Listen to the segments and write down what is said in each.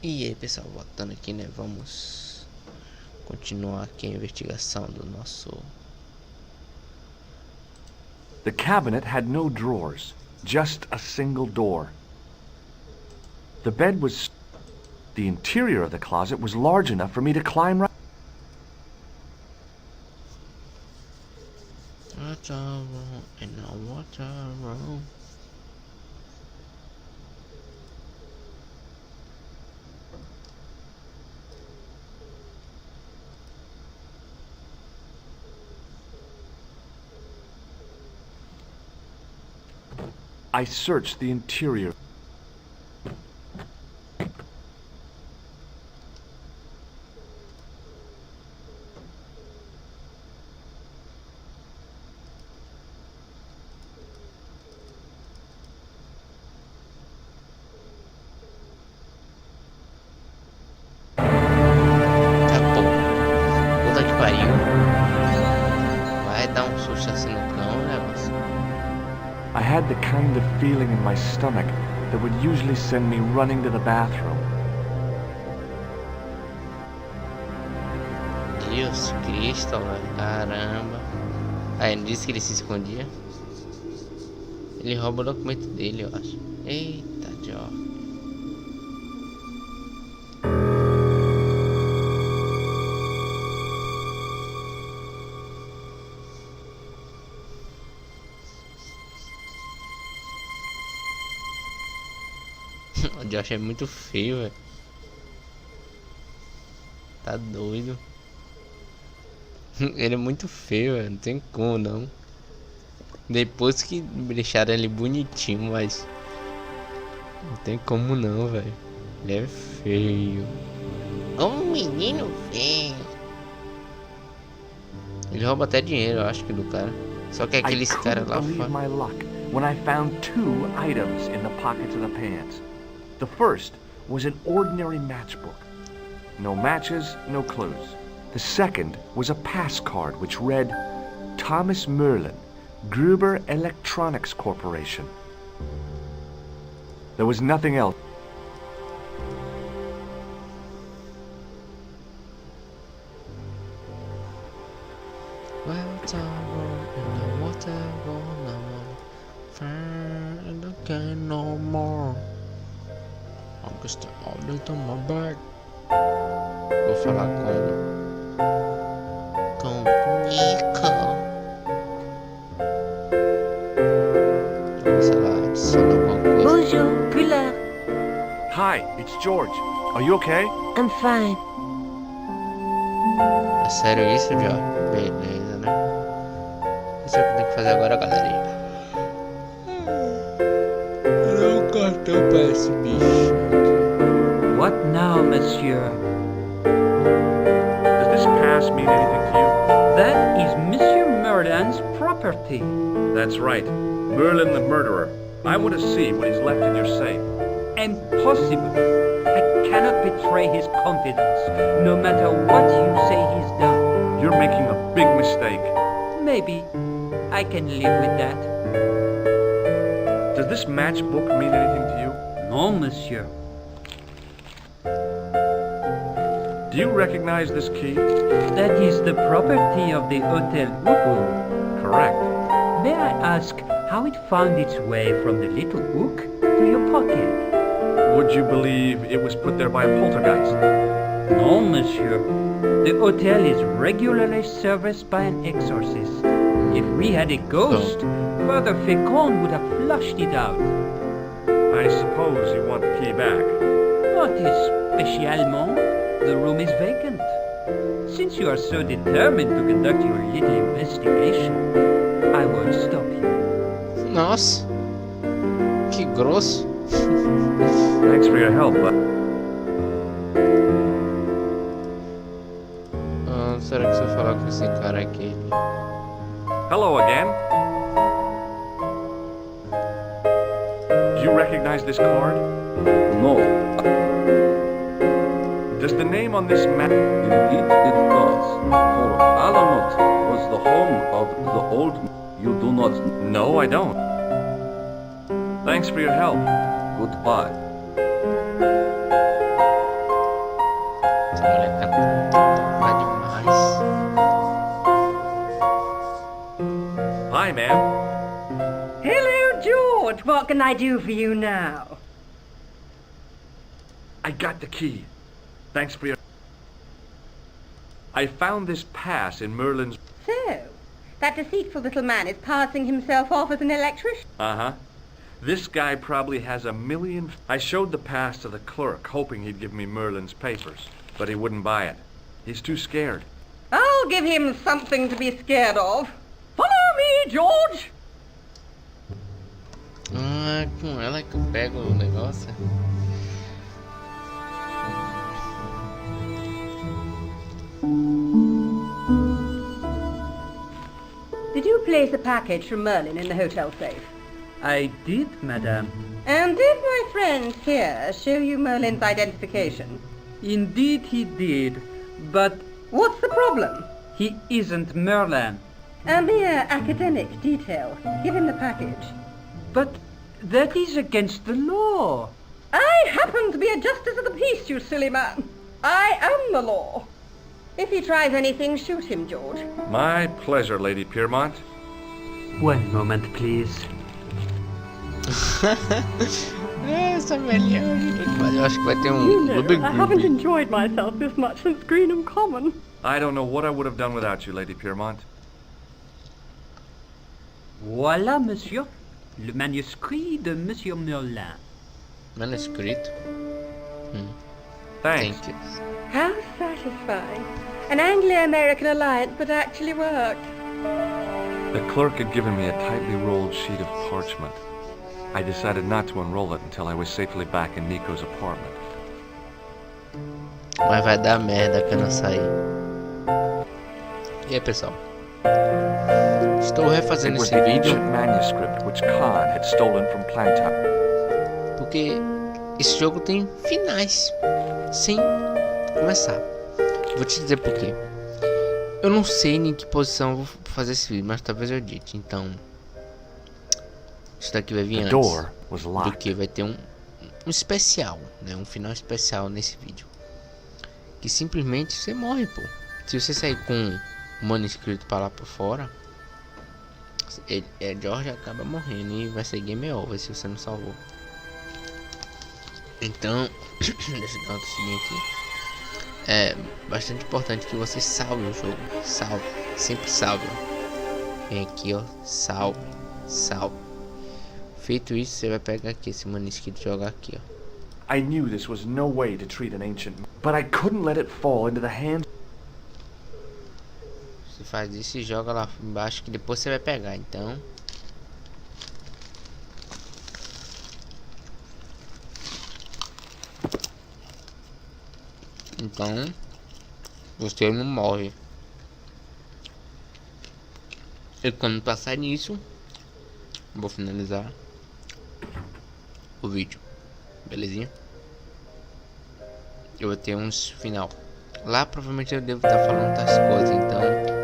E aí pessoal, voltando aqui, né, vamos continuar aqui a investigação do nosso... The cabinet had no drawers, just a single door. The bed was... The interior of the closet was large enough for me to climb right... What's wrong and now what's wrong? I searched the interior. Tá bom. Puta que pariu. Vai dar um susto assim no cão, né, moço? I had the kind of feeling in my stomach that would usually send me running to the bathroom. Deus Cristo, velho. Caramba. Ah, ele disse que ele se escondia. Ele rouba o documento dele, eu acho. Eita, Jó. O Josh é muito feio, velho. Tá doido. Ele é muito feio, velho. Não tem como não. Depois que deixaram ele bonitinho, mas não tem como não, velho. Ele é feio. Um menino feio. Ele rouba até dinheiro, eu acho que do cara. Só que aqueles caras lá believe fora. my luck when I found two items in the pockets of the pants. The first was an ordinary matchbook. No matches, no clues. The second was a pass card which read, Thomas Merlin, Gruber Electronics Corporation. There was nothing else. Well, it's all wrong, and I want no more. Fine, and I can't no more. I'm just all this on my back. Vou falar com Nico. Vamos lá, adiciona alguma coisa. Bonjour, Pula. Hi, it's George. Are you okay? I'm fine. É sério isso, já? Beleza, né? Isso é o que tem que fazer agora, galerinha. Dá um cartão pra esse bicho. What now, monsieur? Does this pass mean anything to you? That is Monsieur Merlin's property. That's right. Merlin the murderer. I want to see what is left in your safe. Impossible. I cannot betray his confidence, no matter what you say he's done. You're making a big mistake. Maybe. I can live with that. Does this matchbook mean anything to you? No, monsieur. Do you recognize this key? That is the property of the Hotel Ubu. Correct. May I ask how it found its way from the little hook to your pocket? Would you believe it was put there by a poltergeist? No, monsieur. The hotel is regularly serviced by an exorcist. If we had a ghost, Father Fécond would have flushed it out. I suppose you want the key back. Not spécialement. The room is vacant. Since you are so determined to conduct your little investigation, I won't stop you. Nossa, que grosso. Thanks for your help, bud. Será que se eu falar com esse cara aqui? Hello again. Do you recognize this card? No, Does the name on this map... indeed it does. For Alanot was the home of the old... You do not... No, I don't. Thanks for your help. Goodbye. What can I do for you now? I got the key. Thanks for your... I found this pass in Merlin's... So, that deceitful little man is passing himself off as an electrician? Uh-huh. This guy probably has a million... I showed the pass to the clerk, hoping he'd give me Merlin's papers, but he wouldn't buy it. He's too scared. I'll give him something to be scared of. Follow me, George! Ah, é com ela que eu pego o negócio. Did you place a package from Merlin in the hotel safe? I did, madame. And did my friend here show you Merlin's identification? Indeed he did, but What's the problem? he isn't Merlin. A mere academic detail. Give him the package. But that is against the law. I happen to be a justice of the peace, you silly man. I am the law. If he tries anything, shoot him, George. My pleasure, Lady Piermont. One moment, please. Essa velhinha, mas eu acho que vai ter Ruby. enjoyed myself this much since Greenham Common. I don't know what I would have done without you, Lady Piermont. Voilà, monsieur. Le manuscrit de Monsieur Merlin. Manuscrito. Thanks. Thank you. How satisfying. An Anglo-American alliance that actually worked. The clerk had given me a tightly rolled sheet of parchment. I decided not to unroll it until I was safely back in Nico's apartment. Mas vai dar merda quando eu sair. E aí, pessoal? Estou It refazendo was esse the vídeo ancient manuscript which Khan had stolen from Plantown. porque esse jogo tem finais sem começar. Vou te dizer por quê. Eu não sei em que posição eu vou fazer esse vídeo, mas talvez eu edite. Então, isso daqui vai vir The antes door was do locked. que vai ter um especial, né? Um final especial nesse vídeo. Que simplesmente você morre, pô. Se você sair com o manuscrito para lá por fora, George acaba morrendo e vai ser game over se você não salvou. Então, deixa eu dar um seguinte aqui. É bastante importante que você salve o jogo. Salve, sempre salve. Vem aqui, ó, salve, salve. Feito isso, você vai pegar aqui esse manuscrito e jogar aqui, ó. I knew this was no way to treat an ancient, but I couldn't let it fall into the hands. Você faz isso e joga lá embaixo que depois você vai pegar, então. Então, você não morre. E quando passar nisso, vou finalizar o vídeo. Belezinha? Eu vou ter uns final. Lá provavelmente eu devo estar falando outras coisas, então.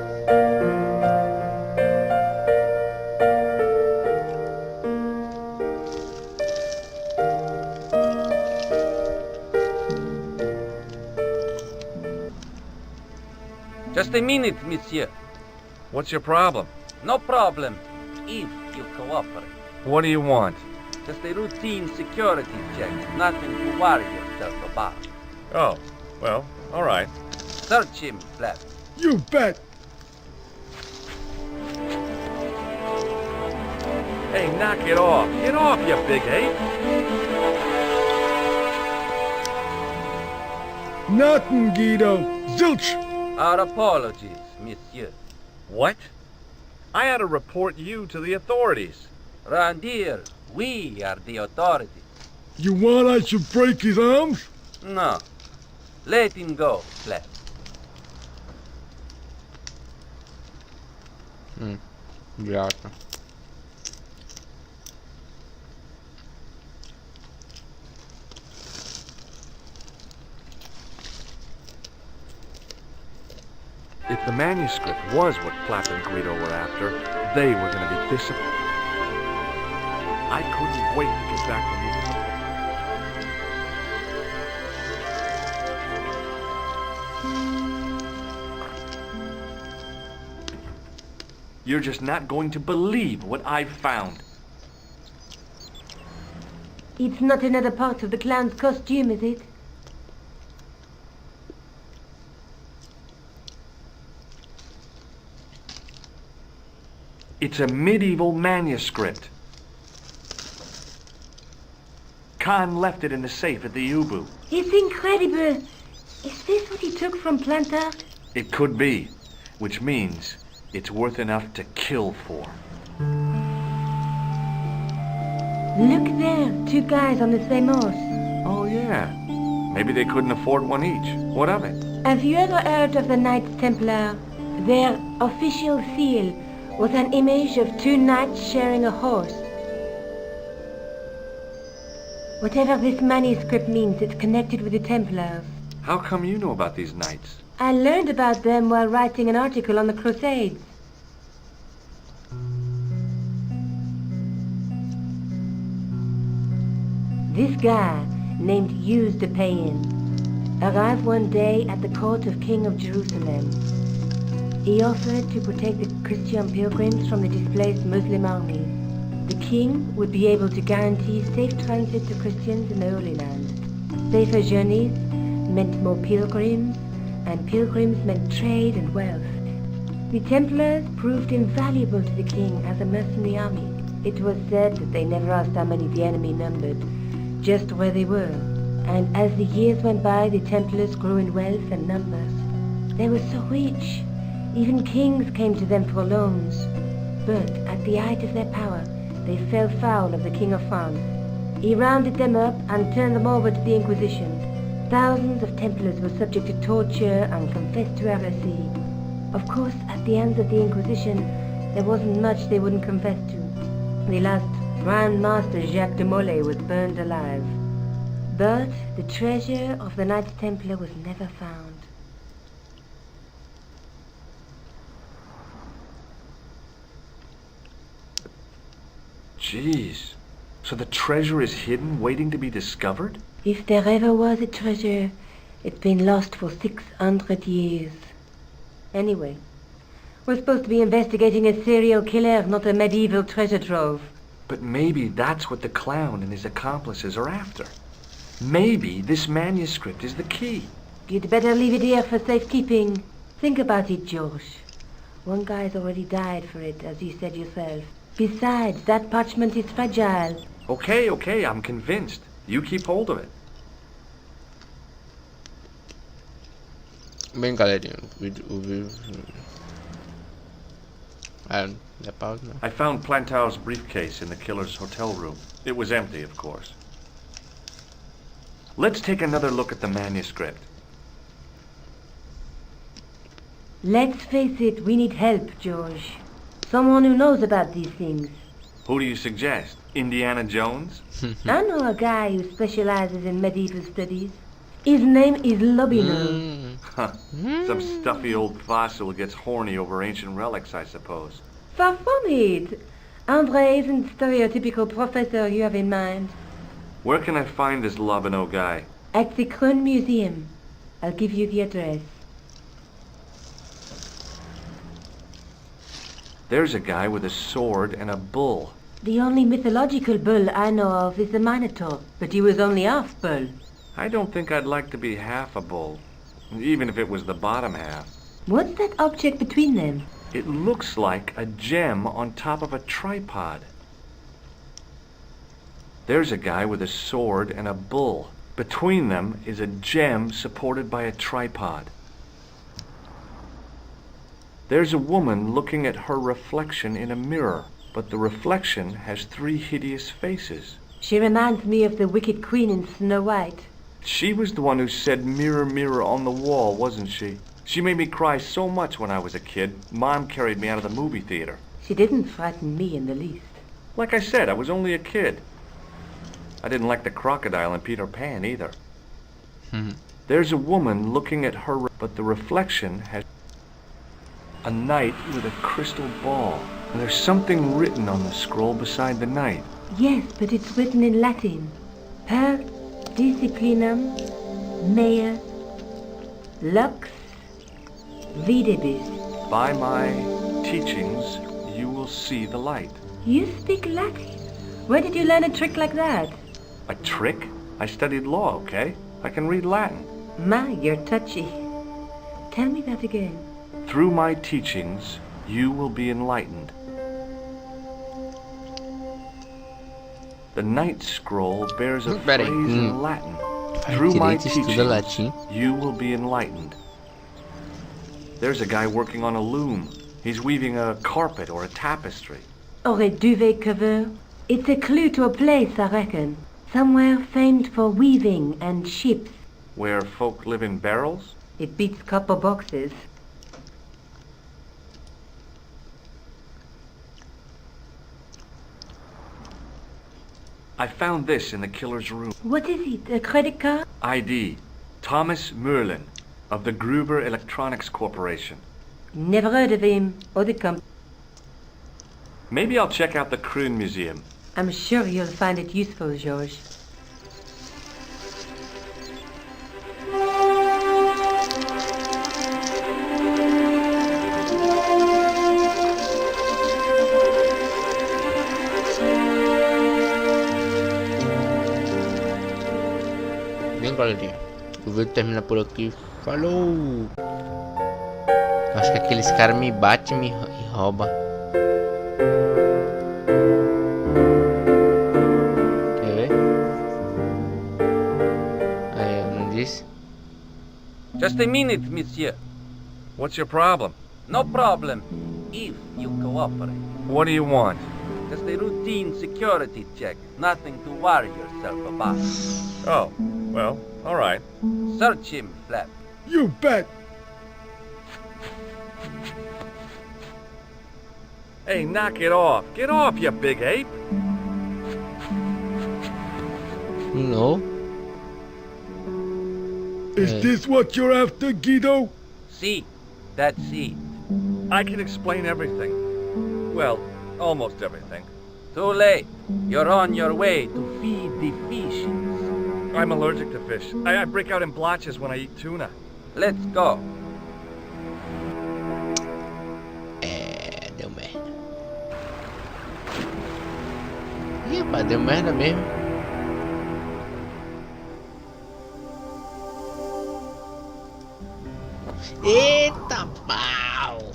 Just a minute, monsieur. What's your problem? No problem, if you cooperate. What do you want? Just a routine security check. Nothing to worry yourself about. Oh, well, all right. Search him, Flap. You bet. Hey, knock it off. Get off, you big ape. Nothing, Guido. Zilch. Our apologies, monsieur. What? I had to report you to the authorities. Round here, we are the authorities. You want I should break his arms? No. Let him go, Flap. Idiota. If the manuscript was what Flap and Guido were after, they were going to be disappointed. I couldn't wait to get back to Nico's apartment. You're just not going to believe what I've found. It's not another part of the clown's costume, is it? It's a medieval manuscript. Khan left it in the safe at the U-boot. It's incredible. Is this what he took from Plantard? It could be, which means it's worth enough to kill for. Look there, two guys on the same horse. Oh, yeah. Maybe they couldn't afford one each. What of it? Have you ever heard of the Knights Templar? Their official seal was an image of two knights sharing a horse. Whatever this manuscript means, it's connected with the Templars. How come you know about these knights? I learned about them while writing an article on the Crusades. This guy, named Hughes de Payen, arrived one day at the court of King of Jerusalem. He offered to protect the Christian pilgrims from the displaced Muslim armies. The king would be able to guarantee safe transit to Christians in the Holy Land. Safer journeys meant more pilgrims, and pilgrims meant trade and wealth. The Templars proved invaluable to the king as a mercenary army. It was said that they never asked how many the enemy numbered, just where they were. And as the years went by, the Templars grew in wealth and numbers. They were so rich, even kings came to them for loans. But at the height of their power, they fell foul of the King of France. He rounded them up and turned them over to the Inquisition. Thousands of Templars were subject to torture and confessed to heresy. Of course, at the hands of the Inquisition, there wasn't much they wouldn't confess to. The last Grand Master Jacques de Molay was burned alive. But the treasure of the Knights Templar was never found. Jeez. So the treasure is hidden, waiting to be discovered? If there ever was a treasure, it's been lost for 600 years. Anyway, we're supposed to be investigating a serial killer, not a medieval treasure trove. But maybe that's what the clown and his accomplices are after. Maybe this manuscript is the key. You'd better leave it here for safekeeping. Think about it, George. One guy's already died for it, as you said yourself. Besides, that parchment is fragile. Okay, I'm convinced. You keep hold of it. Bem, galerinha, I found Plantard's briefcase in the killer's hotel room. It was empty, of course. Let's take another look at the manuscript. Let's face it, we need help, George. Someone who knows about these things. Who do you suggest? Indiana Jones? I know a guy who specializes in medieval studies. His name is Lobino. Some stuffy old fossil who gets horny over ancient relics, I suppose. Far from it. Andre isn't the stereotypical professor you have in mind. Where can I find this Lobino guy? At the Krone Museum. I'll give you the address. There's a guy with a sword and a bull. The only mythological bull I know of is the Minotaur, but he was only half bull. I don't think I'd like to be half a bull, even if it was the bottom half. What's that object between them? It looks like a gem on top of a tripod. There's a guy with a sword and a bull. Between them is a gem supported by a tripod. There's a woman looking at her reflection in a mirror, but the reflection has 3 hideous faces. She reminds me of the Wicked Queen in Snow White. She was the one who said mirror, mirror on the wall, wasn't she? She made me cry so much when I was a kid, Mom carried me out of the movie theater. She didn't frighten me in the least. Like I said, I was only a kid. I didn't like the crocodile in Peter Pan either. There's a woman looking at her, but the reflection has a knight with a crystal ball. And there's something written on the scroll beside the knight. Yes, but it's written in Latin. Per disciplinam mea lux videbis. By my teachings, you will see the light. You speak Latin? Where did you learn a trick like that? A trick? I studied law, okay? I can read Latin. My, you're touchy. Tell me that again. Through my teachings, you will be enlightened. The Night Scroll bears a phrase in Latin. Through my teachings, you will be enlightened. There's a guy working on a loom. He's weaving a carpet or a tapestry. Or a duvet cover. It's a clue to a place, I reckon. Somewhere famed for weaving and ships. Where folk live in barrels? It beats copper boxes. I found this in the killer's room. What is it? A credit card? ID, Thomas Merlin, of the Gruber Electronics Corporation. Never heard of him. Or the company. Maybe I'll check out the Kroon Museum. I'm sure you'll find it useful, George. Bem, galerinha, o vídeo termina por aqui. Falou! Acho que aqueles caras me batem e roubam. Quer ver? Aí, não disse? Just a minute, monsieur. What's your problem? No problem. If you cooperate. What do you want? Just a routine security check. Nothing to worry yourself about. Oh, well, all right. Search him, Flap. You bet. Hey, knock it off. Get off, you big ape. No. Is this what you're after, Guido? See, that's it. I can explain everything. Well, almost everything. Too late. You're on your way to feed the fishes. I'm allergic to fish. I break out in blotches when I eat tuna. Let's go. Deu merda. Ih, rapaz, deu merda mesmo. Eita pau!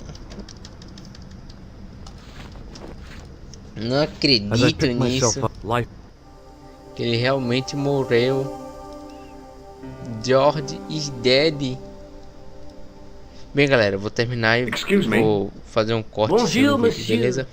Não acredito nisso. Que ele realmente morreu. George is dead. Bem, galera, eu vou terminar e vou fazer um corte, Bonjour, beleza?